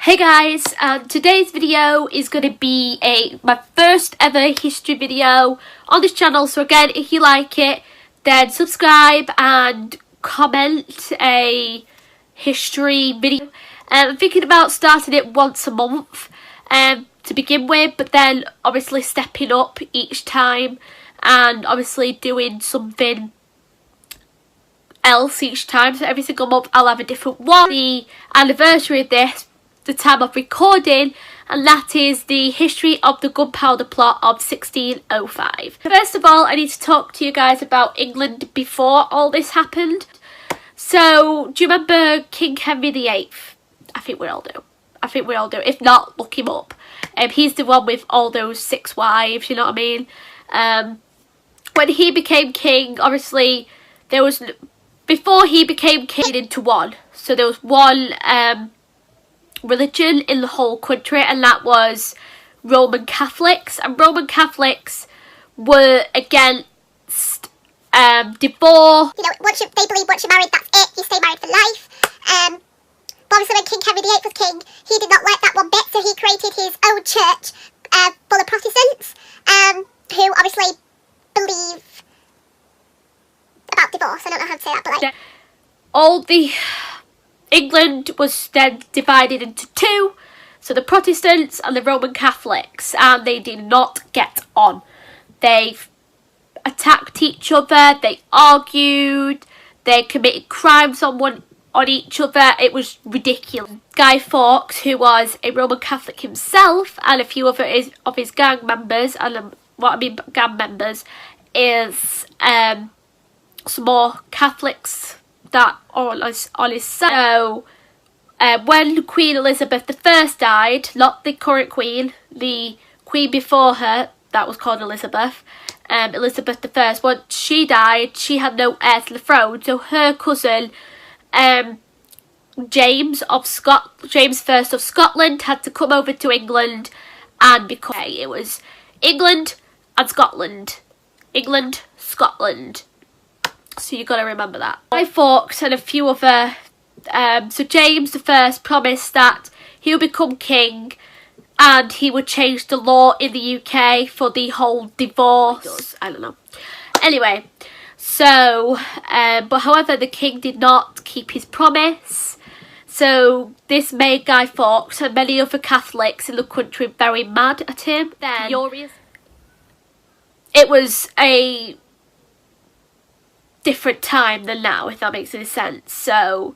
Hey guys, today's video is going to be my first ever history video on this channel, so again, if you like it, then subscribe and comment a history video. I'm thinking about starting it once a month to begin with, but then obviously stepping up each time and obviously doing something else each time, so every single month I'll have a different one. The anniversary of this, the time of recording, and that is the history of the gunpowder plot of 1605. First of all, I need to talk to you guys about England before all this happened. So, do you remember King Henry VIII? I think we all do. If not, look him up. He's the one with all those 6 wives, you know what I mean? When he became king, obviously, there was... Before he became king into one. So there was one religion in the whole country, and that was Roman Catholics. And Roman Catholics were against divorce. You know, they believe once you're married, that's it. You stay married for life. But obviously when King Henry VIII was king, he did not like that one bit, so he created his own church full of Protestants who obviously believe about divorce. I don't know how to say that, but like... England was then divided into two, so the Protestants and the Roman Catholics, and they did not get on. They attacked each other, they argued, they committed crimes on each other. It was ridiculous. Guy Fawkes, who was a Roman Catholic himself, and a few of his gang members, and what I mean by gang members is some more Catholics that are on his side. So when Queen Elizabeth I died, not the current queen, the queen before her, that was called Elizabeth, Elizabeth I, when she died, she had no heir to the throne, so her cousin James I of Scotland had to come over to England and become... It was England and Scotland. England, Scotland. So you got to remember that. Guy Fawkes and a few other... so James I promised that he would become king and he would change the law in the UK for the whole divorce. I don't know. Anyway, so... but however, the king did not keep his promise. So this made Guy Fawkes and many other Catholics in the country very mad at him. Then it was a different time than now, if that makes any sense. So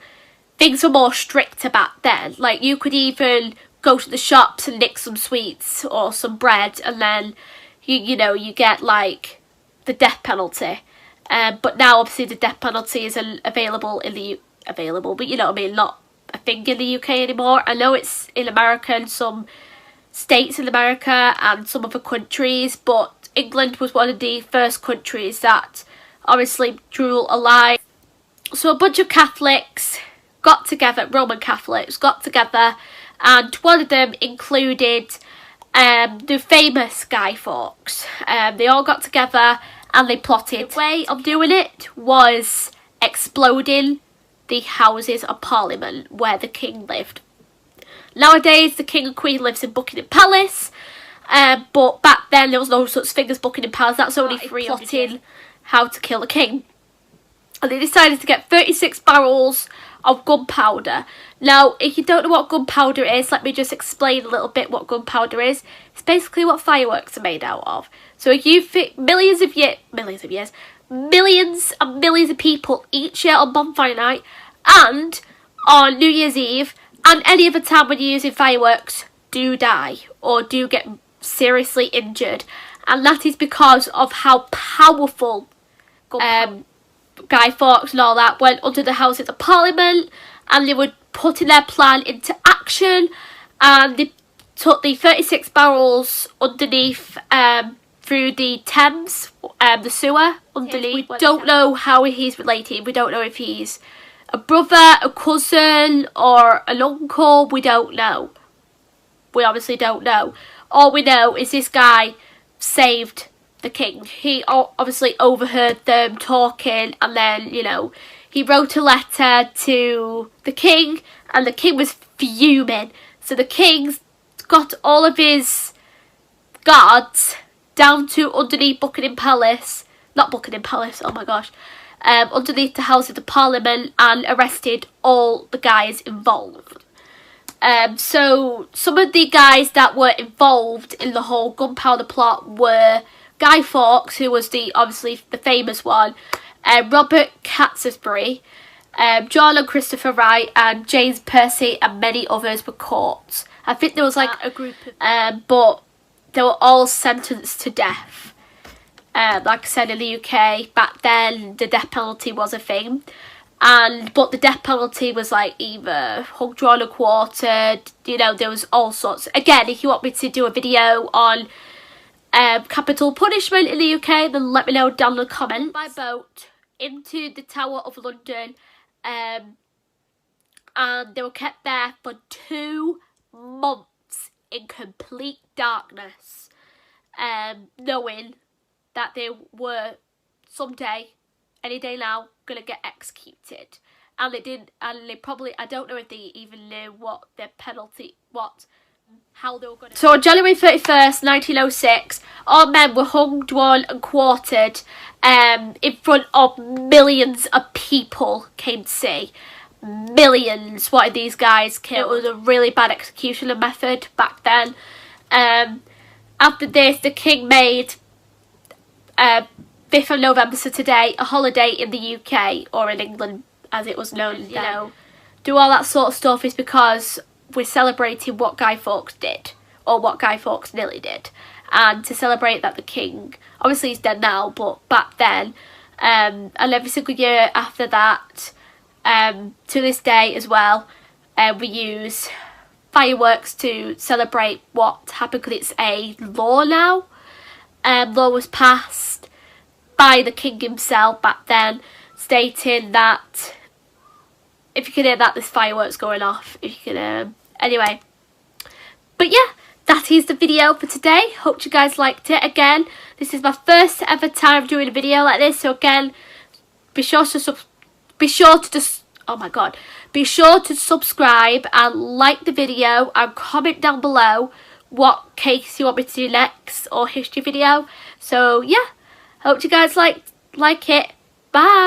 things were more stricter back then. Like, you could even go to the shops and nick some sweets or some bread, and then you know you get like the death penalty. But now obviously the death penalty is available but you know what I mean, not a thing in the UK anymore. I know it's in America and some states in America and some other countries, but England was one of the first countries that obviously drew a line. So a bunch of Catholics got together, Roman Catholics got together, and one of them included the famous Guy Fawkes. They all got together and they plotted. The way of doing it was exploding the Houses of Parliament where the king lived. Nowadays the king and queen lives in Buckingham Palace, but back then there was no such thing as Buckingham Palace. That's only plotting how to kill a king. And they decided to get 36 barrels of gunpowder. Now, if you don't know what gunpowder is, let me just explain a little bit what gunpowder is. It's basically what fireworks are made out of. So if you think millions and millions of people each year on bonfire night and on New Year's Eve and any other time when you're using fireworks do die or do get seriously injured. And that is because of how powerful Guy Fawkes and all that went under the Houses of Parliament, and they were putting their plan into action, and they took the 36 barrels underneath through the Thames, the sewer underneath. We don't know how he's related. We don't know if he's a brother, a cousin, or an uncle. We don't know. We obviously don't know. All we know is this guy saved the king. He obviously overheard them talking, and then, you know, he wrote a letter to the king, and the king was fuming. So the king's got all of his guards down to underneath Buckingham Palace. Not Buckingham Palace, oh my gosh. Underneath the House of the Parliament, and arrested all the guys involved. So some of the guys that were involved in the whole gunpowder plot were Guy Fawkes, who was obviously the famous one, Robert Catsbury, John and Christopher Wright, and James Percy, and many others were caught. I think there was like a group of but they were all sentenced to death. Like I said, in the UK back then, the death penalty was a thing. But the death penalty was like either hung, drawn and quartered, you know, there was all sorts. Again, if you want me to do a video on capital punishment in the UK, then let me know down in the comments. By boat into the Tower of London, and they were kept there for 2 months in complete darkness, knowing that they were someday, any day now, gonna get executed. And they didn't, and they probably, I don't know if they even knew what their penalty, how they were gonna. So on January 31st, 1906, all men were hung, drawn and quartered in front of millions of people came to see. Millions wanted these guys killed. It was a really bad execution method back then. After this, the king made 5th of November, so today, a holiday in the UK, or in England as it was known, you know. Do all that sort of stuff is because we're celebrating what Guy Fawkes did, or what Guy Fawkes nearly did. And to celebrate that the king, obviously he's dead now, but back then, and every single year after that, to this day as well, we use fireworks to celebrate what happened, because it's a law now. Law was passed by the king himself back then, stating that if you can hear that, there's fireworks going off. If you can, anyway. But yeah, that is the video for today. Hope you guys liked it. Again, this is my first ever time doing a video like this. So again, be sure to subscribe and like the video, and comment down below what case you want me to do next, or history video. So yeah, hope you guys like it. Bye.